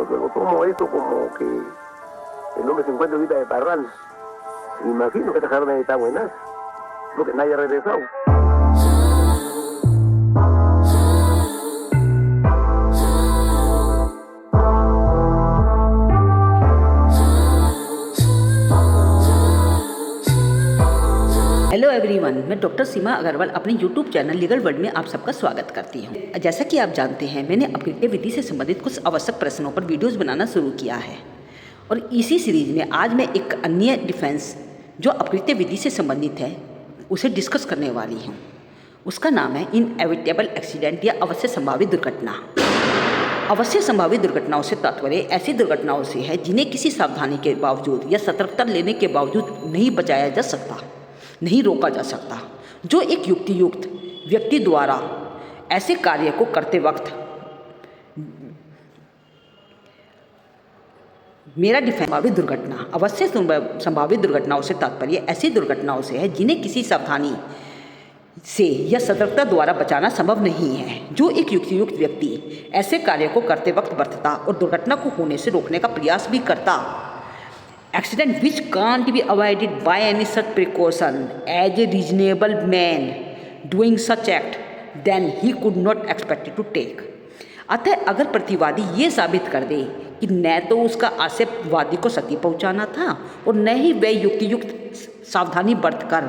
Luego tomo esto como que el hombre se encuentra ahorita de parrán. Imagino que esta carne está buena, porque nadie ha regresado. Hello everyone, मैं doctor सीमा अग्रवाल अपने YouTube channel legal world में आप सबका स्वागत करती हूँ। जैसा कि आप जानते हैं, मैंने अपकृत्य विधि से संबंधित कुछ आवश्यक प्रश्नों पर वीडियोस बनाना शुरू किया है और इसी सीरीज में आज मैं एक अन्य डिफेंस जो अपकृत्य विधि से संबंधित है उसे डिस्कस करने वाली हूँ। उसका नाम है इनएविटेबल एक्सीडेंट या अवश्य संभावित दुर्घटना। अवश्य संभावित दुर्घटनाओं से तात्पर्य ऐसी दुर्घटनाओं से है जिन्हें किसी सावधानी के बावजूद या सतर्कता लेने के बावजूद नहीं बचाया जा सकता, नहीं रोका जा सकता, जो एक युक्त व्यक्ति द्वारा ऐसे कार्य को करते वक्त मेरा संभावित दुर्घटना। अवश्य संभावित दुर्घटनाओं से तात्पर्य ऐसी दुर्घटनाओं से है जिन्हें किसी सावधानी से या सतर्कता द्वारा बचाना संभव नहीं है, जो एक युक्त व्यक्ति ऐसे कार्य को करते वक्त बरतता और दुर्घटना को होने से रोकने का प्रयास भी करता। Accident which can't be avoided by any such precaution as a reasonable man doing such act, then he could not expect to take. अतः अगर प्रतिवादी ये साबित कर दे कि न तो उसका आशय वादी को क्षति पहुंचाना था और न ही वह युक्त सावधानी बरतकर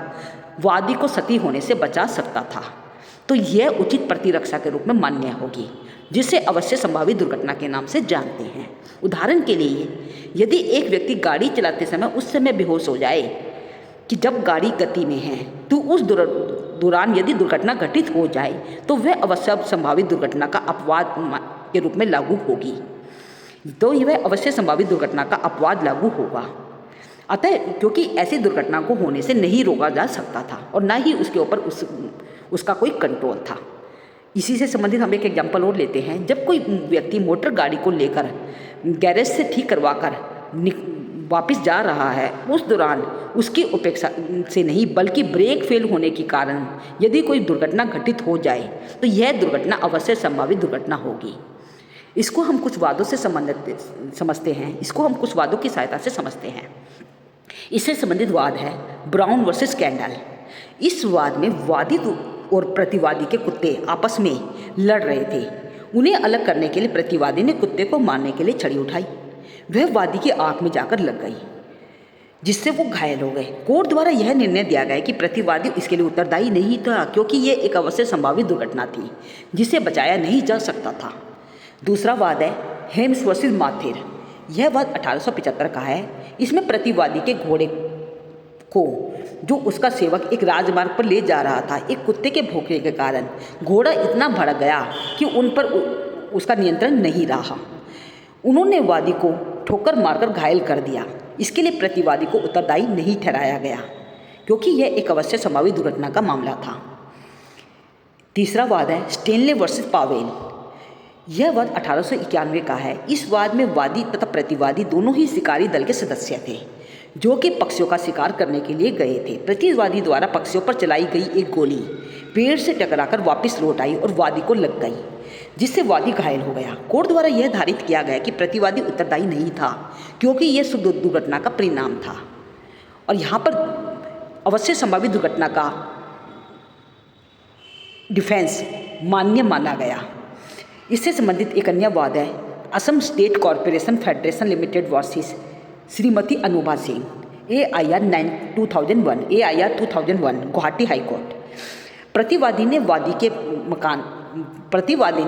वादी को क्षति होने से बचा सकता था, तो यह उचित प्रतिरक्षा के रूप में मान्य होगी, जिसे अवश्य संभावित दुर्घटना के नाम से जानते हैं। उदाहरण के लिए, यदि एक व्यक्ति गाड़ी चलाते समय उस समय बेहोश हो जाए कि जब गाड़ी गति में है, तो उस दौरान यदि दुर्घटना घटित हो जाए तो वह अवश्य संभावित दुर्घटना का अपवाद के रूप में लागू होगी, तो यह अवश्य संभावित दुर्घटना का अपवाद लागू होगा। अतः क्योंकि ऐसी दुर्घटना को होने से नहीं रोका जा सकता था और न ही उसके ऊपर उसका कोई कंट्रोल था। इसी से संबंधित हम एक एग्जाम्पल और लेते हैं। जब कोई व्यक्ति मोटर गाड़ी को लेकर गैरेज से ठीक करवा कर वापस जा रहा है, उस दौरान उसकी उपेक्षा से नहीं बल्कि ब्रेक फेल होने के कारण यदि कोई दुर्घटना घटित हो जाए तो यह दुर्घटना अवश्य संभावित दुर्घटना होगी। इसको हम कुछ वादों से समझते हैं, इसको हम कुछ वादों की सहायता से समझते हैं। इससे संबंधित वाद है ब्राउन वर्सेस कैंडल। इस वाद में वादी और प्रतिवादी के कुत्ते आपस में लड़ रहे थे। उन्हें अलग करने के लिए प्रतिवादी ने कुत्ते को मारने के लिए छड़ी उठाई। वह वादी की आंख में जाकर लग गई, जिससे वो घायल हो गए। कोर्ट द्वारा यह निर्णय दिया गया कि प्रतिवादी इसके लिए उत्तरदायी नहीं था, क्योंकि यह एक अवश्य संभावित दुर्घटना थी जिसे बचाया नहीं जा सकता था। दूसरा वाद है हेम्स वर्सेस माथिर। यह वाद 1875 का है। इसमें प्रतिवादी के घोड़े को, जो उसका सेवक एक राजमार्ग पर ले जा रहा था, एक कुत्ते के भौंकने के कारण घोड़ा इतना भड़क गया कि उन पर उसका नियंत्रण नहीं रहा। उन्होंने वादी को ठोकर मारकर घायल कर दिया। इसके लिए प्रतिवादी को उत्तरदायी नहीं ठहराया गया, क्योंकि यह एक अवश्य संभावित दुर्घटना का मामला था। तीसरा वाद है स्टेनले वर्सेस पावेल। यह वाद 1891 का है। इस वाद में वादी तथा प्रतिवादी दोनों ही शिकारी दल के सदस्य थे, जो कि पक्षियों का शिकार करने के लिए गए थे। प्रतिवादी द्वारा पक्षियों पर चलाई गई एक गोली पेड़ से टकराकर वापस लौट आई और वादी को लग गई, जिससे वादी घायल हो गया। कोर्ट द्वारा यह धारित किया गया कि प्रतिवादी उत्तरदायी नहीं था, क्योंकि यह शुद्ध दुर्घटना का परिणाम था और यहाँ पर अवश्य संभावित दुर्घटना का डिफेंस मान्य माना गया। इससे संबंधित एक अन्य वाद है Assam state corporation federation limited versus Shrimati Anubha Singh, AIR 2001 Guwahati high court. प्रतिवादी ने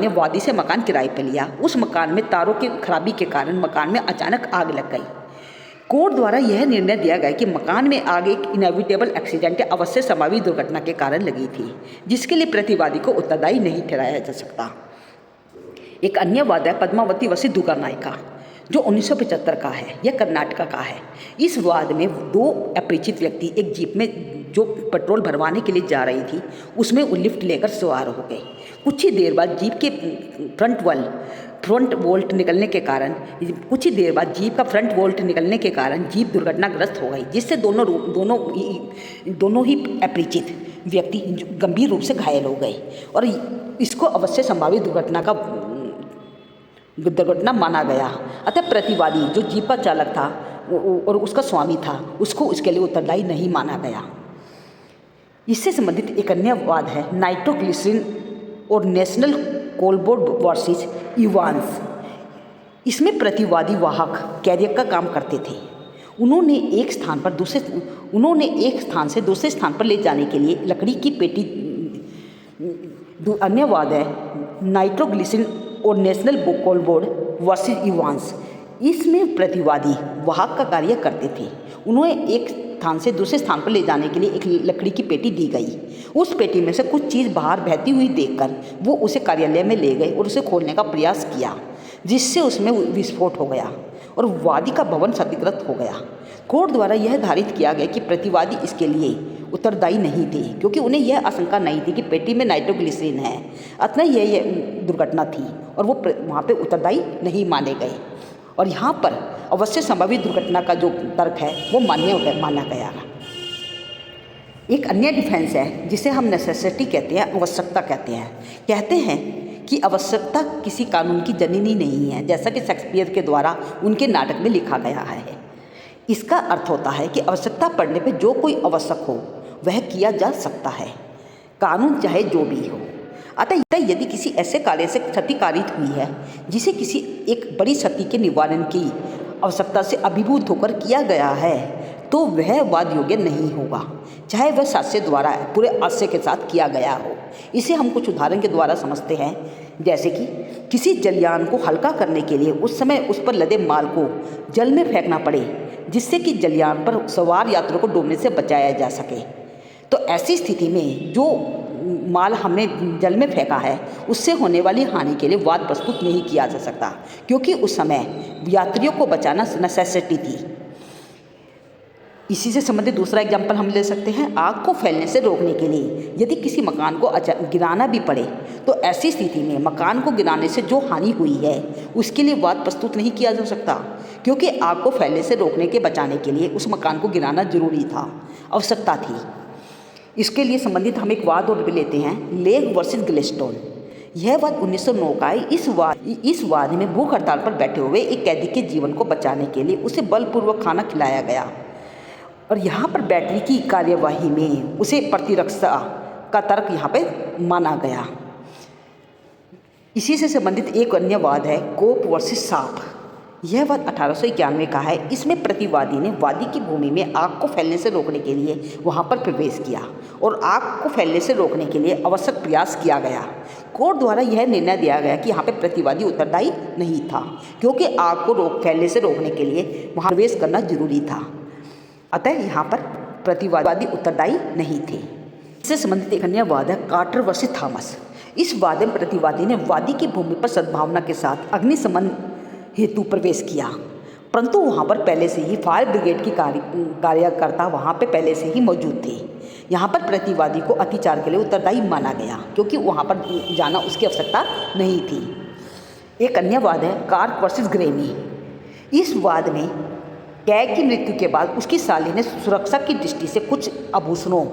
वादी से मकान किराए पर लिया। उस मकान में तारों की खराबी के कारण मकान में अचानक आग लग गई। कोर्ट द्वारा यह निर्णय दिया गया कि मकान में आग एक इनएविटेबल एक्सीडेंट या अवश्य संभावित दुर्घटना के कारण लगी थी, जिसके लिए प्रतिवादी को उत्तरदायी नहीं ठहराया जा सकता। एक अन्य वाद है पद्मावती वर्सेस दुर्गा नायका, जो 1975 का है। यह कर्नाटक का है। इस वाद में दो अपरिचित व्यक्ति एक जीप में जो पेट्रोल भरवाने के लिए जा रही थी, उसमें वो लिफ्ट लेकर सवार हो गए। कुछ ही देर बाद जीप के फ्रंट वोल्ट निकलने के कारण जीप दुर्घटनाग्रस्त हो गई, जिससे दोनों ही अपरिचित व्यक्ति गंभीर रूप से घायल हो गए और इसको अवश्य संभावित दुर्घटना का दुर्घटना माना गया। अतः प्रतिवादी जो जीप का चालक था और उसका स्वामी था, उसको उसके लिए उत्तरदायी नहीं माना गया। इससे संबंधित एक अन्य वाद है नाइट्रोग्लिसरीन और national coal board versus Evans. इसमें प्रतिवादी वाहक कैरियर का काम करते थे। उन्होंने एक स्थान से दूसरे स्थान पर ले जाने के लिए लकड़ी की पेटी। अन्य वाद है नाइट्रोग्लिसरीन और national coal board versus Evans. इसमें प्रतिवादी वाहक का कार्य करते थे। उन्हें एक स्थान से दूसरे स्थान पर ले जाने के लिए एक लकड़ी की पेटी दी गई। उस पेटी में से कुछ चीज़ बाहर बहती हुई देखकर वो उसे कार्यालय में ले गए और उसे खोलने का प्रयास किया, जिससे उसमें विस्फोट हो गया और वादी का भवन क्षतिग्रस्त हो गया। कोर्ट द्वारा यह धारित किया गया कि प्रतिवादी इसके लिए उत्तरदायी नहीं थे, क्योंकि उन्हें यह आशंका नहीं थी कि पेटी में नाइट्रोग्लिसरीन है। अतः यह दुर्घटना थी और वो वहाँ पे उत्तरदायी नहीं माने गए। और यहाँ पर अवश्य संभावित दुर्घटना का जो तर्क है वो माना गया। एक अन्य डिफेंस है जिसे हम नेसेसिटी कहते हैं, आवश्यकता कहते हैं कि आवश्यकता किसी कानून की जननी नहीं है, जैसा कि शेक्सपियर के द्वारा उनके नाटक में लिखा गया है। इसका अर्थ होता है कि आवश्यकता पड़ने पर जो कोई आवश्यक हो वह किया जा सकता है, कानून चाहे जो भी हो। अतः यदि किसी ऐसे कार्य से क्षति कारित हुई है जिसे किसी एक बड़ी क्षति के निवारण की आवश्यकता से अभिभूत होकर किया गया है, तो वह वाद योग्य नहीं होगा, चाहे वह साक्ष्य द्वारा पूरे आशय के साथ किया गया हो। इसे हम कुछ उदाहरण के द्वारा समझते हैं, जैसे कि किसी जलयान को हल्का करने के लिए उस समय उस पर लदे माल को जल में फेंकना पड़े, जिससे कि जलयान पर सवार यात्रियों को डूबने से बचाया जा सके। तो ऐसी स्थिति में जो माल हमने जल में फेंका है उससे होने वाली हानि के लिए वाद प्रस्तुत नहीं किया जा सकता, क्योंकि उस समय यात्रियों को बचाना नेसेसिटी थी। इसी से संबंधित दूसरा एग्जाम्पल हम ले सकते हैं, आग को फैलने से रोकने के लिए यदि किसी मकान को गिराना भी पड़े तो ऐसी स्थिति में मकान को गिराने से जो हानि हुई है उसके लिए वाद प्रस्तुत नहीं किया जा सकता, क्योंकि आग को फैलने से रोकने के बचाने के लिए उस मकान को गिराना जरूरी था, आवश्यकता थी। इसके लिए संबंधित हम एक वाद और भी लेते हैं, लेग वर्सेस ग्लेस्टोन। यह वाद 1909 का है। इस वाद में भूख हड़ताल पर बैठे हुए एक कैदी के जीवन को बचाने के लिए उसे बलपूर्वक खाना खिलाया गया और यहाँ पर बैटरी की कार्यवाही में उसे प्रतिरक्षा का तर्क यहाँ पे माना गया। इसी से संबंधित एक अन्य वाद है कोप वर्सेस साप। यह वाद 1891 का है। इसमें प्रतिवादी ने वादी की भूमि में आग को फैलने से रोकने के लिए वहां पर प्रवेश किया और आग को फैलने से रोकने के लिए आवश्यक प्रयास किया गया। कोर्ट द्वारा यह निर्णय दिया गया कि यहाँ पे प्रतिवादी उत्तरदायी नहीं था, क्योंकि आग को फैलने से रोकने के लिए वहाँ प्रवेश करना जरूरी था। अतः यहाँ पर प्रतिवादी उत्तरदायी नहीं थे। इससे संबंधित एक अन्य वाद है कार्टर वर्सेस थॉमस। इस वाद में प्रतिवादी ने वादी की भूमि पर सद्भावना के साथ अग्निशमन हेतु प्रवेश किया, परंतु वहाँ पर पहले से ही फायर ब्रिगेड की कार्यकर्ता वहाँ पे पहले से ही मौजूद थे। यहाँ पर प्रतिवादी को अत्याचार के लिए उत्तरदायी माना गया, क्योंकि वहाँ पर जाना उसकी आवश्यकता नहीं थी। एक अन्य वाद है कार्क वर्सेस ग्रेमी। इस वाद में कैग की मृत्यु के बाद उसकी साली ने सुरक्षा की दृष्टि से कुछ आभूषणों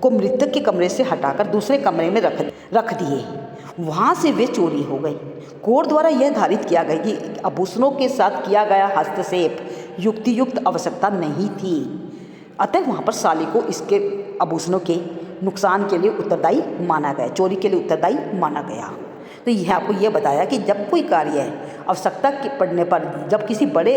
को मृतक के कमरे से हटाकर दूसरे कमरे में रख दिए। वहाँ से वे चोरी हो गए। कोर्ट द्वारा यह धारित किया गया कि आभूषणों के साथ किया गया हस्तक्षेप युक्तियुक्त आवश्यकता नहीं थी, अतः वहाँ पर साली को इसके आभूषणों के नुकसान के लिए उत्तरदायी माना गया, चोरी के लिए उत्तरदायी माना गया। तो यह आपको यह बताया कि जब कोई कार्य आवश्यकता के पड़ने पर जब किसी बड़े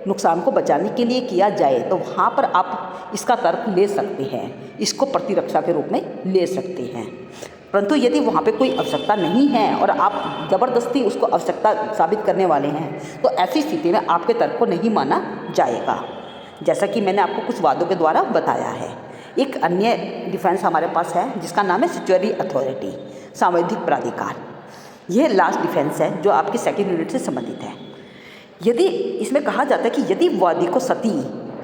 नुकसान को बचाने के लिए किया जाए तो वहाँ पर आप इसका तर्क ले सकते हैं, इसको प्रतिरक्षा के रूप में ले सकते हैं। परंतु यदि वहाँ पे कोई आवश्यकता नहीं है और आप ज़बरदस्ती उसको आवश्यकता साबित करने वाले हैं, तो ऐसी स्थिति में आपके तर्क को नहीं माना जाएगा, जैसा कि मैंने आपको कुछ वादों के द्वारा बताया है। एक अन्य डिफेंस हमारे पास है जिसका नाम है स्टैट्यूटरी अथॉरिटी, सांवैधिक प्राधिकार। यह लास्ट डिफेंस है जो आपकी सेकेंड यूनिट से संबंधित है। यदि इसमें कहा जाता है कि यदि वादी को क्षति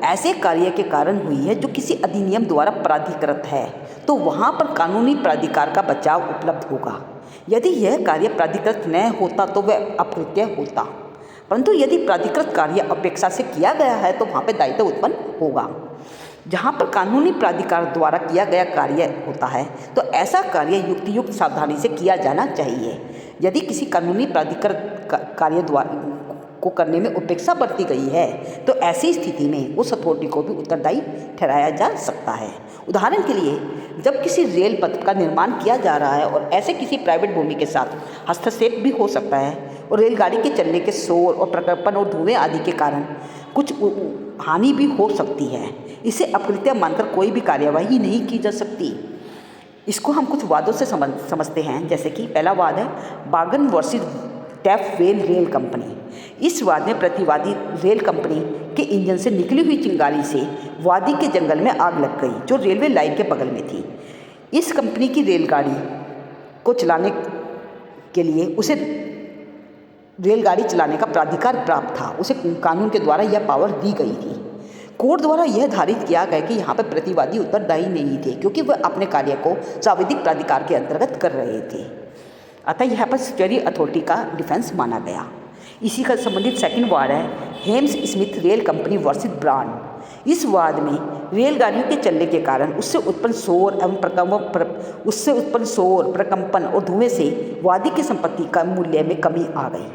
ऐसे कार्य के कारण हुई है जो किसी अधिनियम द्वारा प्राधिकृत है, तो वहाँ पर कानूनी प्राधिकार का बचाव उपलब्ध होगा। यदि यह कार्य प्राधिकृत न होता तो वह अकृत्य होता, परंतु यदि प्राधिकृत कार्य अपेक्षा से किया गया है तो वहाँ पर दायित्व उत्पन्न होगा। जहाँ पर कानूनी प्राधिकार द्वारा किया गया कार्य होता है तो ऐसा कार्य युक्तियुक्त सावधानी से किया जाना चाहिए। यदि किसी कानूनी प्राधिकृत कार्य द्वारा को करने में उपेक्षा बरती गई है तो ऐसी स्थिति में उस अथॉरिटी को भी उत्तरदायी ठहराया जा सकता है। उदाहरण के लिए, जब किसी रेल पथ का निर्माण किया जा रहा है और ऐसे किसी प्राइवेट भूमि के साथ हस्तक्षेप भी हो सकता है और रेलगाड़ी के चलने के शोर और प्रकंपन और धुएं आदि के कारण कुछ हानि भी हो सकती है, इसे अकृत्य मानकर कोई भी कार्यवाही नहीं की जा सकती। इसको हम कुछ वादों से समझते हैं, जैसे कि पहला वाद है बागन वर्सेस टैफवेल रेल कंपनी। इस वाद में प्रतिवादी रेल कंपनी के इंजन से निकली हुई चिंगारी से वादी के जंगल में आग लग गई जो रेलवे लाइन के बगल में थी। इस कंपनी की रेलगाड़ी को चलाने के लिए उसे रेलगाड़ी चलाने का प्राधिकार प्राप्त था, उसे कानून के द्वारा यह पावर दी गई थी। कोर्ट द्वारा यह धारित किया गया कि यहाँ पर प्रतिवादी उत्तरदायी नहीं थे क्योंकि वह अपने कार्य को सांविधिक प्राधिकार के अंतर्गत कर रहे थे, अतः यहाँ पर स्टेचुटरी अथॉरिटी का डिफेंस माना गया। इसी का संबंधित सेकंड वाद है Hems Smith rail company versus Brand. इस वाद में रेलगाड़ियों के चलने के कारण उससे उत्पन्न शोर प्रकंपन और धुएं से वादी की संपत्ति का मूल्य में कमी आ गई।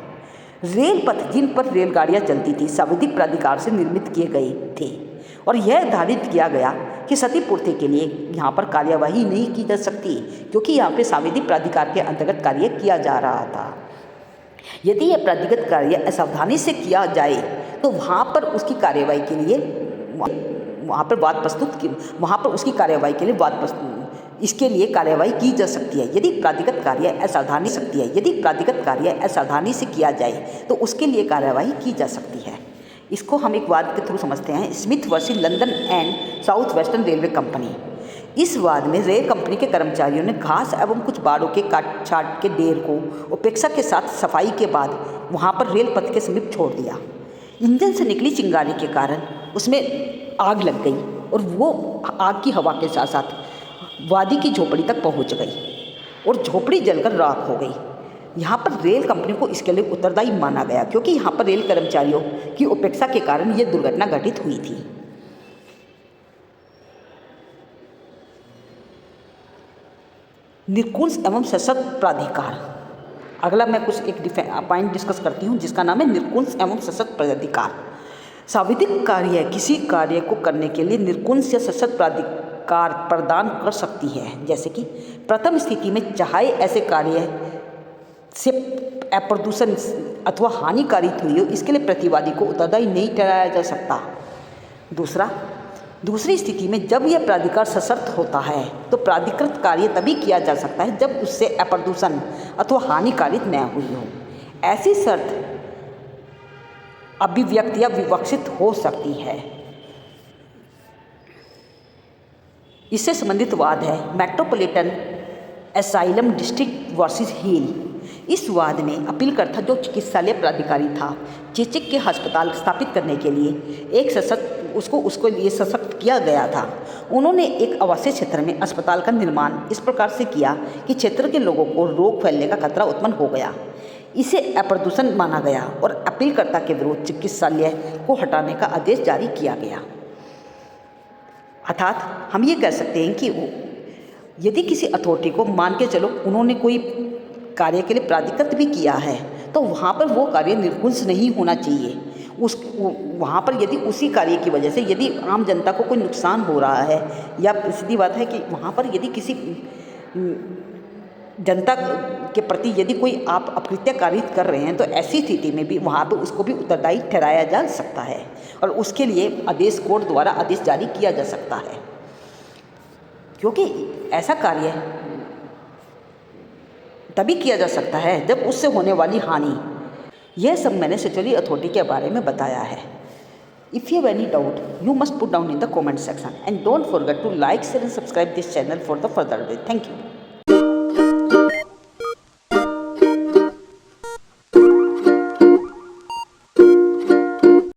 रेल पथ जिन पर रेलगाड़ियां चलती थी सांविधिक प्राधिकार से निर्मित किए गए थे और यह निर्धारित किया गया कि क्षतिपूर्ति के लिए यहाँ पर कार्यवाही नहीं की जा सकती क्योंकि यहाँ पे सांविधिक प्राधिकार के अंतर्गत कार्य किया जा रहा था। यदि यह प्राधिकृत कार्य असावधानी से किया जाए तो वहाँ पर उसकी कार्यवाही के लिए इसके लिए कार्यवाही की जा सकती है। यदि प्राधिकृत कार्य असावधानी से किया जाए तो उसके लिए कार्यवाही की जा सकती है। इसको हम एक वाद के थ्रू समझते हैं Smith versus London and south western railway company. इस वाद में रेल कंपनी के कर्मचारियों ने घास एवं कुछ बाड़ों के काट छाट के ढेर को उपेक्षा के साथ सफाई के बाद वहां पर रेल पथ के समीप छोड़ दिया। इंजन से निकली चिंगारी के कारण उसमें आग लग गई और वो आग की हवा के साथ साथ वादी की झोपड़ी तक पहुंच गई और झोपड़ी जलकर राख हो गई। यहाँ पर रेल कंपनी को इसके लिए उत्तरदायी माना गया क्योंकि यहाँ पर रेल कर्मचारियों की उपेक्षा के कारण यह दुर्घटना घटित हुई थी। निरकुश एवं सशक्त प्राधिकार। अगला मैं कुछ एक पॉइंट डिस्कस करती हूँ जिसका नाम है निरकुश एवं सशक्त प्राधिकार। सांविधिक कार्य किसी कार्य को करने के लिए निरकुश या सशक्त प्राधिकार प्रदान कर सकती है, जैसे कि प्रथम स्थिति में चाहे ऐसे कार्य से प्रदूषण अथवा हानि कारित हुई हो इसके लिए प्रतिवादी को उत्तरदायी नहीं ठहराया जा सकता। दूसरी स्थिति में जब यह प्राधिकार सशर्त होता है तो प्राधिकृत कार्य तभी किया जा सकता है जब उससे अप्रदूषण अथवा हानि कारित न हुई हो। ऐसी शर्त अभिव्यक्त या विवक्षित हो सकती है। इससे संबंधित वाद है मेट्रोपॉलिटन एसाइलम डिस्ट्रिक्ट वर्सेस हिल। इस वाद में अपीलकर्ता जो चिकित्सालय प्राधिकारी था, चेचिक के अस्पताल स्थापित करने के लिए उसको लिए सशक्त किया गया था। उन्होंने एक आवासीय क्षेत्र में अस्पताल का निर्माण इस प्रकार से किया कि क्षेत्र के लोगों को रोग फैलने का खतरा उत्पन्न हो गया। इसे अप्रदूषण माना गया और अपीलकर्ता के विरुद्ध चिकित्सालय को हटाने का आदेश जारी किया गया। अर्थात हम ये कह सकते हैं कि यदि किसी अथॉरिटी को मान के चलो उन्होंने कोई कार्य के लिए प्राधिकृत भी किया है तो वहाँ पर वो कार्य निरकुश नहीं होना चाहिए। वहाँ पर यदि उसी कार्य की वजह से यदि आम जनता को कोई नुकसान हो रहा है या सीधी बात है कि वहाँ पर यदि किसी जनता के प्रति यदि कोई आप अकृत्य कारित कर रहे हैं तो ऐसी स्थिति में भी वहाँ पर उसको भी उत्तरदायी ठहराया जा सकता है और उसके लिए कोर्ट द्वारा आदेश जारी किया जा सकता है, क्योंकि ऐसा कार्य तभी किया जा सकता है जब उससे होने वाली हानि। यह सब मैंने स्टेचुटरी अथॉरिटी के बारे में बताया है। If you have any doubt, you must put down in the comment section and don't forget to like, share and subscribe this channel for the further update. Thank you.